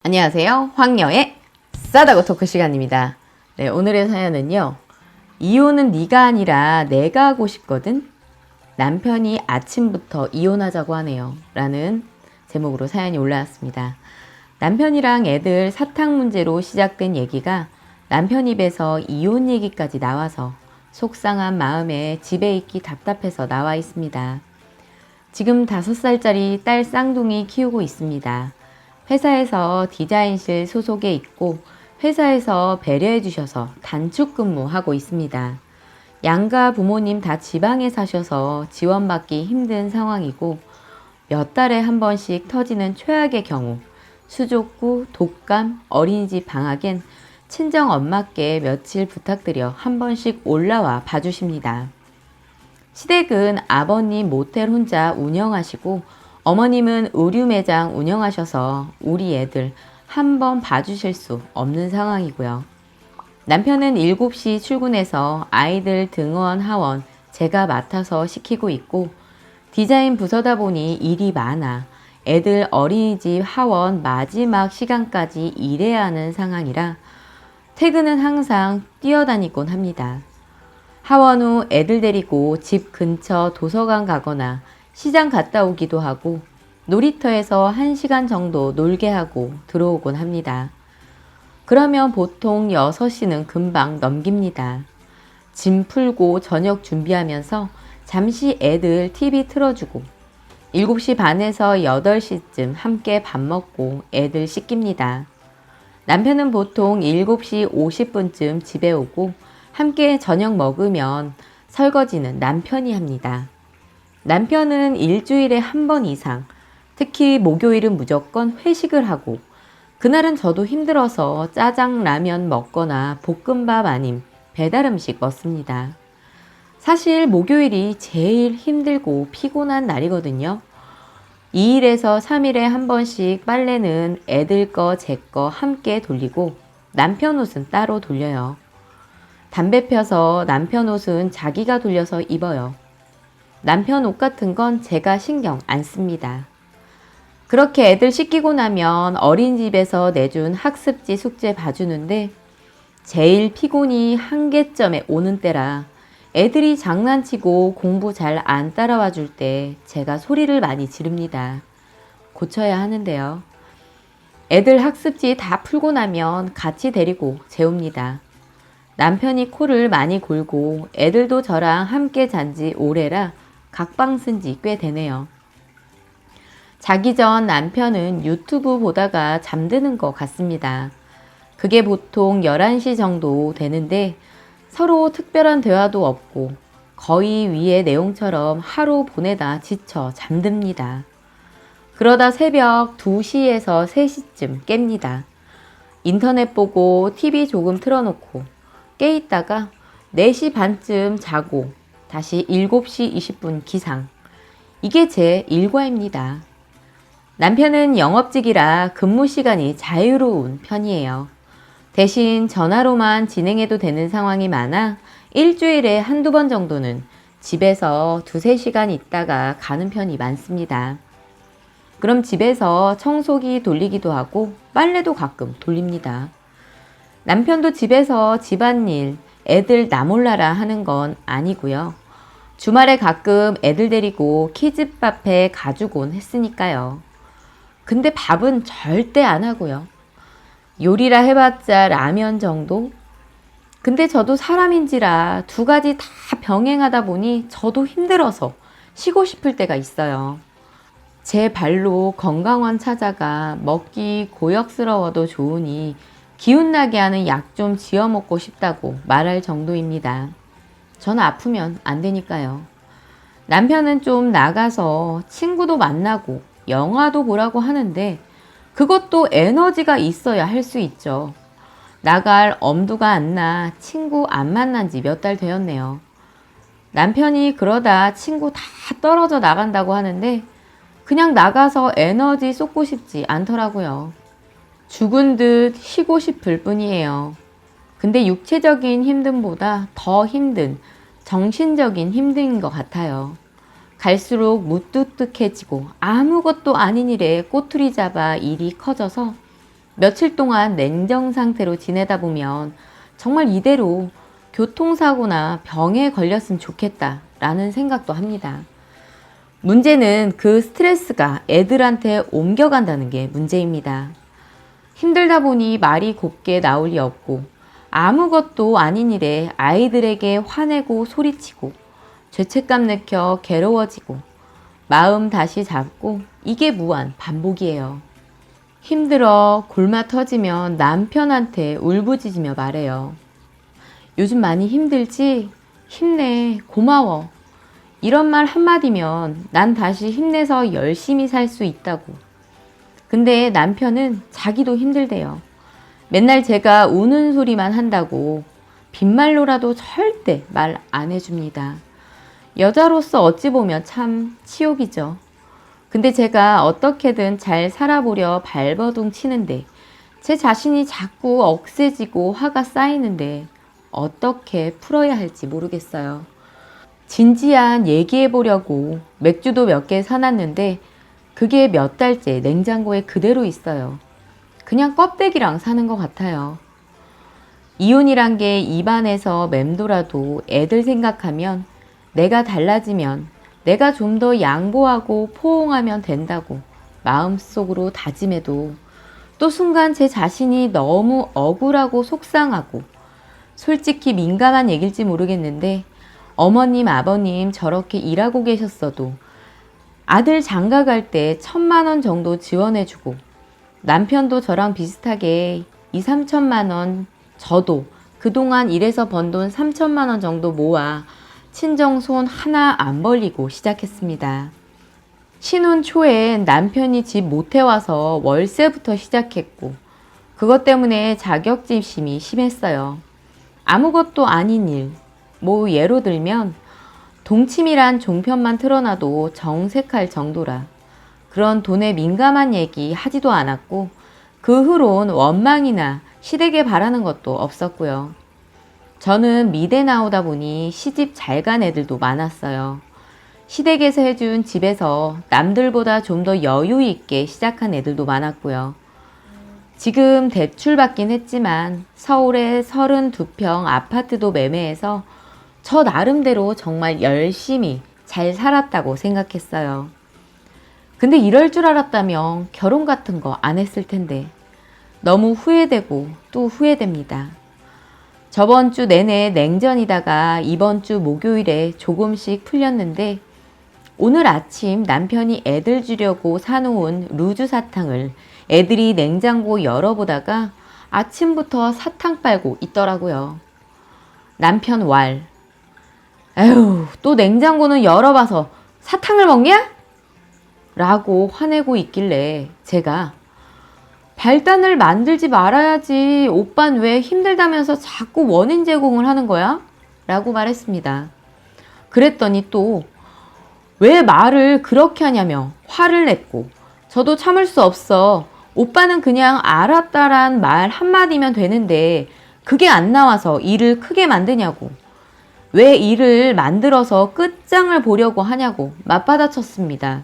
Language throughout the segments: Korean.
안녕하세요. 황녀의 싸다고 토크 시간입니다. 네, 오늘의 사연은요. 이혼은 네가 아니라 내가 하고 싶거든. 남편이 아침부터 이혼하자고 하네요. 라는 제목으로 사연이 올라왔습니다. 남편이랑 애들 사탁 문제로 시작된 얘기가 남편 입에서 이혼 얘기까지 나와서 속상한 마음에 집에 있기 답답해서 나와 있습니다. 지금 5살짜리 딸 쌍둥이 키우고 있습니다. 회사에서 디자인실 소속에 있고 회사에서 배려해 주셔서 단축 근무하고 있습니다. 양가 부모님 다 지방에 사셔서 지원받기 힘든 상황이고 몇 달에 한 번씩 터지는 최악의 경우 수족구, 독감, 어린이집 방학엔 친정 엄마께 며칠 부탁드려 한 번씩 올라와 봐주십니다. 시댁은 아버님 모텔 혼자 운영하시고 어머님은 의류 매장 운영하셔서 우리 애들 한 번 봐주실 수 없는 상황이고요. 남편은 7시 출근해서 아이들 등원 하원 제가 맡아서 시키고 있고 디자인 부서다 보니 일이 많아 애들 어린이집 하원 마지막 시간까지 일해야 하는 상황이라 퇴근은 항상 뛰어다니곤 합니다. 하원 후 애들 데리고 집 근처 도서관 가거나 시장 갔다 오기도 하고 놀이터에서 1시간 정도 놀게 하고 들어오곤 합니다. 그러면 보통 6시는 금방 넘깁니다. 짐 풀고 저녁 준비하면서 잠시 애들 TV 틀어주고 7시 반에서 8시쯤 함께 밥 먹고 애들 씻깁니다. 남편은 보통 7시 50분쯤 집에 오고 함께 저녁 먹으면 설거지는 남편이 합니다. 남편은 일주일에 한 번 이상, 특히 목요일은 무조건 회식을 하고 그날은 저도 힘들어서 짜장라면 먹거나 볶음밥 아님 배달 음식 먹습니다. 사실 목요일이 제일 힘들고 피곤한 날이거든요. 2일에서 3일에 한 번씩 빨래는 애들 거, 제 거 함께 돌리고 남편 옷은 따로 돌려요. 담배 펴서 남편 옷은 자기가 돌려서 입어요. 남편 옷 같은 건 제가 신경 안 씁니다. 그렇게 애들 씻기고 나면 어린이집에서 내준 학습지 숙제 봐주는데 제일 피곤이 한계점에 오는 때라 애들이 장난치고 공부 잘 안 따라와 줄 때 제가 소리를 많이 지릅니다. 고쳐야 하는데요. 애들 학습지 다 풀고 나면 같이 데리고 재웁니다. 남편이 코를 많이 골고 애들도 저랑 함께 잔지 오래라 각방 쓴 지 꽤 되네요. 자기 전 남편은 유튜브 보다가 잠드는 것 같습니다. 그게 보통 11시 정도 되는데 서로 특별한 대화도 없고 거의 위의 내용처럼 하루 보내다 지쳐 잠듭니다. 그러다 새벽 2시에서 3시쯤 깹니다. 인터넷 보고 TV 조금 틀어놓고 깨 있다가 4시 반쯤 자고 다시 7시 20분 기상. 이게 제 일과입니다. 남편은 영업직이라 근무 시간이 자유로운 편이에요. 대신 전화로만 진행해도 되는 상황이 많아 일주일에 한두 번 정도는 집에서 2-3시간 있다가 가는 편이 많습니다. 그럼 집에서 청소기 돌리기도 하고 빨래도 가끔 돌립니다. 남편도 집에서 집안일, 애들 나 몰라라 하는 건 아니고요. 주말에 가끔 애들 데리고 키즈카페 가주곤 했으니까요. 근데 밥은 절대 안 하고요. 요리라 해봤자 라면 정도? 근데 저도 사람인지라 2가지 다 병행하다 보니 저도 힘들어서 쉬고 싶을 때가 있어요. 제 발로 건강원 찾아가 먹기 고역스러워도 좋으니 기운나게 하는 약 좀 지어 먹고 싶다고 말할 정도입니다. 전 아프면 안 되니까요. 남편은 좀 나가서 친구도 만나고 영화도 보라고 하는데 그것도 에너지가 있어야 할 수 있죠. 나갈 엄두가 안 나 친구 안 만난 지 몇 달 되었네요. 남편이 그러다 친구 다 떨어져 나간다고 하는데 그냥 나가서 에너지 쏟고 싶지 않더라고요. 죽은 듯 쉬고 싶을 뿐이에요. 근데 육체적인 힘듦보다 더 힘든 정신적인 힘든 것 같아요. 갈수록 무뚝뚝해지고 아무것도 아닌 일에 꼬투리 잡아 일이 커져서 며칠 동안 냉정 상태로 지내다 보면 정말 이대로 교통사고나 병에 걸렸으면 좋겠다라는 생각도 합니다. 문제는 그 스트레스가 애들한테 옮겨간다는 게 문제입니다. 힘들다 보니 말이 곱게 나올 리 없고 아무것도 아닌 일에 아이들에게 화내고 소리치고 죄책감 느껴 괴로워지고 마음 다시 잡고 이게 무한 반복이에요. 힘들어 골마 터지면 남편한테 울부짖으며 말해요. 요즘 많이 힘들지? 힘내, 고마워. 이런 말 한마디면 난 다시 힘내서 열심히 살 수 있다고. 근데 남편은 자기도 힘들대요. 맨날 제가 우는 소리만 한다고 빈말로라도 절대 말 안 해줍니다. 여자로서 어찌 보면 참 치욕이죠. 근데 제가 어떻게든 잘 살아보려 발버둥 치는데 제 자신이 자꾸 억세지고 화가 쌓이는데 어떻게 풀어야 할지 모르겠어요. 진지한 얘기해보려고 맥주도 몇 개 사놨는데 그게 몇 달째 냉장고에 그대로 있어요. 그냥 껍데기랑 사는 것 같아요. 이혼이란 게 입안에서 맴돌아도 애들 생각하면 내가 달라지면 내가 좀 더 양보하고 포옹하면 된다고 마음속으로 다짐해도 또 순간 제 자신이 너무 억울하고 속상하고 솔직히 민감한 얘기일지 모르겠는데 어머님, 아버님 저렇게 일하고 계셨어도 아들 장가 갈 때 1,000만 원 정도 지원해주고 남편도 저랑 비슷하게 2, 3천만 원 저도 그동안 일해서 번 돈 3천만 원 정도 모아 친정 손 하나 안 벌리고 시작했습니다. 신혼 초엔 남편이 집 못 해와서 월세부터 시작했고 그것 때문에 자격지심이 심했어요. 아무것도 아닌 일, 뭐 예로 들면 동치미란 종편만 틀어놔도 정색할 정도라 그런 돈에 민감한 얘기 하지도 않았고 그 후론 원망이나 시댁에 바라는 것도 없었고요. 저는 미대 나오다 보니 시집 잘 간 애들도 많았어요. 시댁에서 해준 집에서 남들보다 좀 더 여유 있게 시작한 애들도 많았고요. 지금 대출받긴 했지만 서울에 32평 아파트도 매매해서 저 나름대로 정말 열심히 잘 살았다고 생각했어요. 근데 이럴 줄 알았다면 결혼 같은 거 안 했을 텐데 너무 후회되고 또 후회됩니다. 저번 주 내내 냉전이다가 이번 주 목요일에 조금씩 풀렸는데 오늘 아침 남편이 애들 주려고 사놓은 루즈 사탕을 애들이 냉장고 열어보다가 아침부터 사탕 빨고 있더라고요. 남편 왈. 에휴, 또 냉장고는 열어봐서 사탕을 먹냐? 라고 화내고 있길래 제가 발단을 만들지 말아야지. 오빤 왜 힘들다면서 자꾸 원인 제공을 하는 거야? 라고 말했습니다. 그랬더니 또 왜 말을 그렇게 하냐며 화를 냈고 저도 참을 수 없어. 오빠는 그냥 알았다란 말 한마디면 되는데 그게 안 나와서 일을 크게 만드냐고. 왜 일을 만들어서 끝장을 보려고 하냐고 맞받아쳤습니다.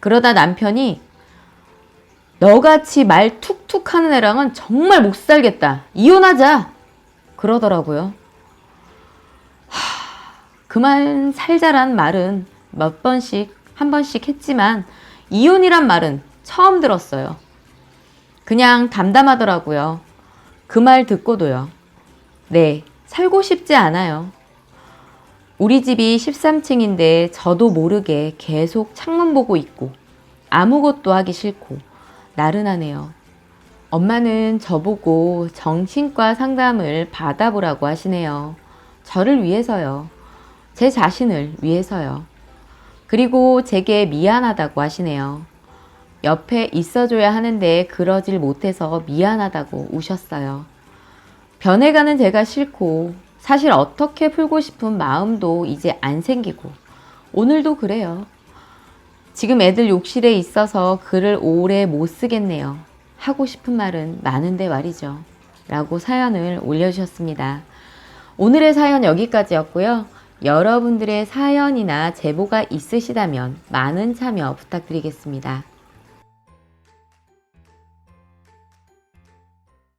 그러다 남편이 너같이 말 툭툭 하는 애랑은 정말 못 살겠다. 이혼하자. 그러더라고요. 그만 살자란 말은 몇 번씩 한 번씩 했지만 이혼이란 말은 처음 들었어요. 그냥 담담하더라고요. 그 말 듣고도요. 네, 살고 싶지 않아요. 우리 집이 13층인데 저도 모르게 계속 창문 보고 있고 아무것도 하기 싫고 나른하네요. 엄마는 저보고 정신과 상담을 받아보라고 하시네요. 저를 위해서요. 제 자신을 위해서요. 그리고 제게 미안하다고 하시네요. 옆에 있어줘야 하는데 그러질 못해서 미안하다고 우셨어요. 변해가는 제가 싫고 사실 어떻게 풀고 싶은 마음도 이제 안 생기고 오늘도 그래요. 지금 애들 욕실에 있어서 글을 오래 못 쓰겠네요. 하고 싶은 말은 많은데 말이죠. 라고 사연을 올려주셨습니다. 오늘의 사연 여기까지였고요. 여러분들의 사연이나 제보가 있으시다면 많은 참여 부탁드리겠습니다.